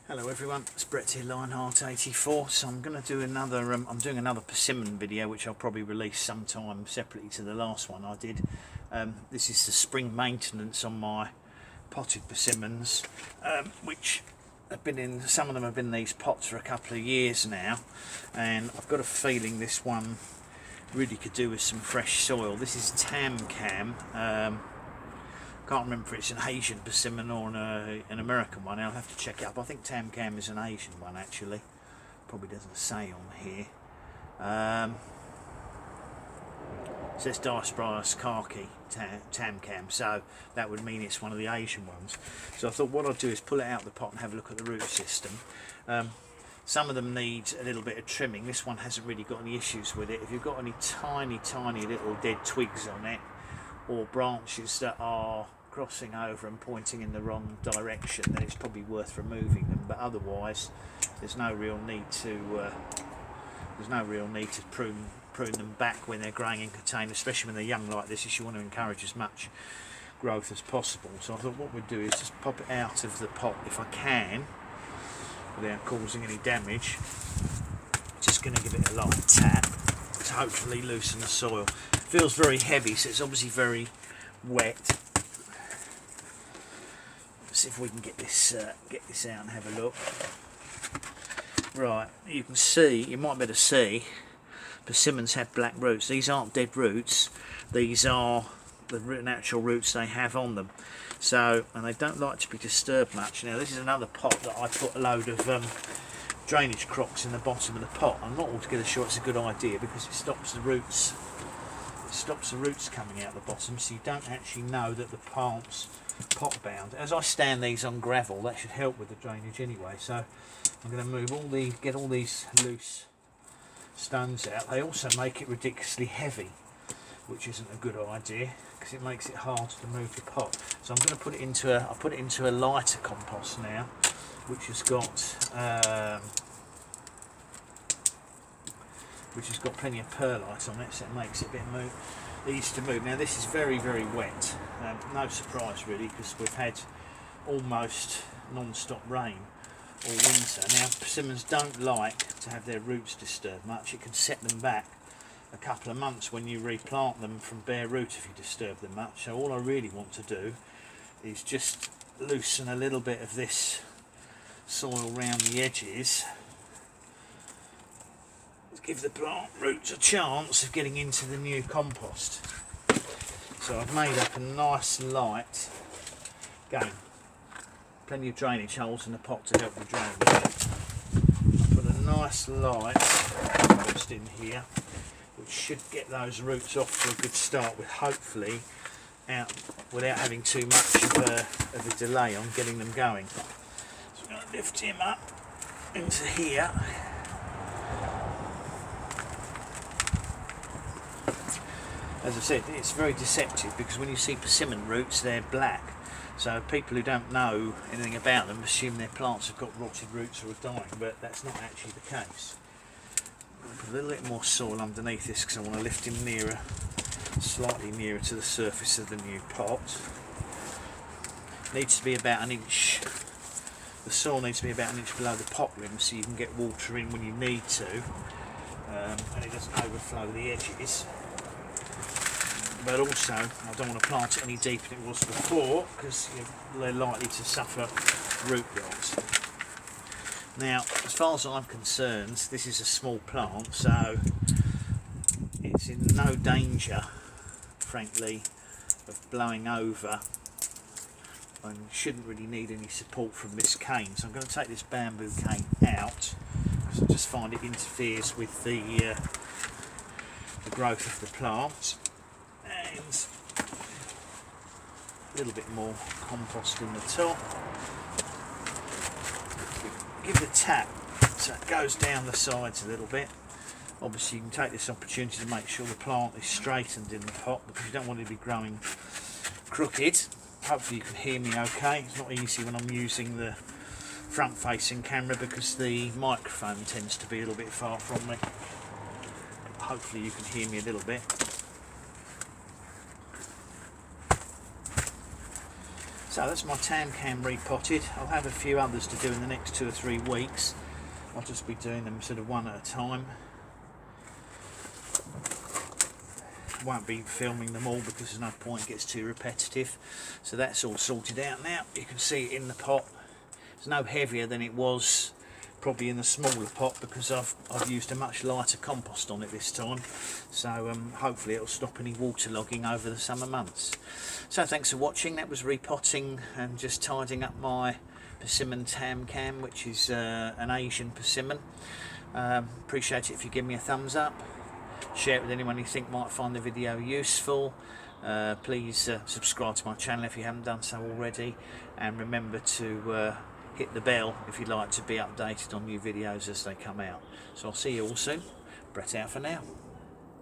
Hello everyone, it's Brett here, Lionheart84. So I'm going to do another. I'm doing another persimmon video, which I'll probably release sometime separately to the last one I did. This is the spring maintenance on my potted persimmons, which have been in. Some of them have been in these pots for a couple of years now, and I've got a feeling this one really could do with some fresh soil. This is Tam Kam. Can't remember if it's an Asian persimmon or an American one. I'll have to check it up. I think Tam Kam is an Asian one actually. Probably doesn't say on here. It says Diospyros khaki Tam Kam, so that would mean it's one of the Asian ones. So I thought what I'd do is pull it out of the pot and have a look at the root system. Some of them need a little bit of trimming. This one hasn't really got any issues with it. If you've got any tiny little dead twigs on it, or branches that are crossing over and pointing in the wrong direction, then it's probably worth removing them. But otherwise, there's no real need to prune them back when they're growing in containers, especially when they're young like this. You want to encourage as much growth as possible. So I thought what we'd do is just pop it out of the pot if I can, without causing any damage. Just going to give it a light tap to hopefully loosen the soil. It feels very heavy, so it's obviously very wet. Let's see if we can get this out and have a look. Right, you can see, you might be able to see, persimmons have black roots. These aren't dead roots, these are the natural roots they have on them. So, and they don't like to be disturbed much. Now this is another pot that I put a load of drainage crocks in the bottom of the pot. I'm not altogether sure it's a good idea because it stops the roots. It stops the roots coming out the bottom, so you don't actually know that the plant's pot bound. As I stand these on gravel, that should help with the drainage anyway. So I'm going to move get all these loose stones out. They also make it ridiculously heavy, which isn't a good idea because it makes it hard to move the pot. So I'm going to put it into I'll put it into a lighter compost now, which has got plenty of perlite on it, so it makes it a bit easy to move. Now this is very wet, no surprise really, because we've had almost non-stop rain all winter. Now persimmons don't like to have their roots disturbed much. It can set them back a couple of months when you replant them from bare root if you disturb them much. So all I really want to do is just loosen a little bit of this soil around the edges, give the plant roots a chance of getting into the new compost. So I've made up a nice light, again, plenty of drainage holes in the pot to help with drainage. I put a nice light compost in here, which should get those roots off to a good start, with hopefully without having too much of a delay on getting them going. So I'm going to lift him up into here. As I said, it's very deceptive because when you see persimmon roots, they're black. So people who don't know anything about them assume their plants have got rotted roots or are dying, but that's not actually the case. I'm going to put a little bit more soil underneath this because I want to lift him slightly nearer to the surface of the new pot. Needs to be about an inch. The soil needs to be about an inch below the pot rim so you can get water in when you need to, and it doesn't overflow the edges. But also, I don't want to plant it any deeper than it was before because they're likely to suffer root rot. Now, as far as I'm concerned, this is a small plant, so it's in no danger, frankly, of blowing over, and shouldn't really need any support from this cane. So I'm going to take this bamboo cane out because I just find it interferes with the growth of the plant. And a little bit more compost in the top. Give it a tap so it goes down the sides a little bit. Obviously you can take this opportunity to make sure the plant is straightened in the pot because you don't want it to be growing crooked. Hopefully you can hear me okay. It's not easy when I'm using the front facing camera because the microphone tends to be a little bit far from me. Hopefully you can hear me a little bit. So that's my Tam Kam repotted. I'll have a few others to do in the next 2 or 3 weeks. I'll just be doing them sort of one at a time. Won't be filming them all because there's no point, it gets too repetitive. So that's all sorted out now. You can see it in the pot. It's no heavier than it was probably in the smaller pot because I've used a much lighter compost on it this time. So hopefully it'll stop any waterlogging over the summer months. So thanks for watching. That was repotting and just tidying up my Persimmon Tam Kam, which is an Asian persimmon. Appreciate it if you give me a thumbs up. Share it with anyone you think might find the video useful. Please subscribe to my channel if you haven't done so already, and remember to hit the bell if you'd like to be updated on new videos as they come out. So I'll see you all soon. Brett out for now.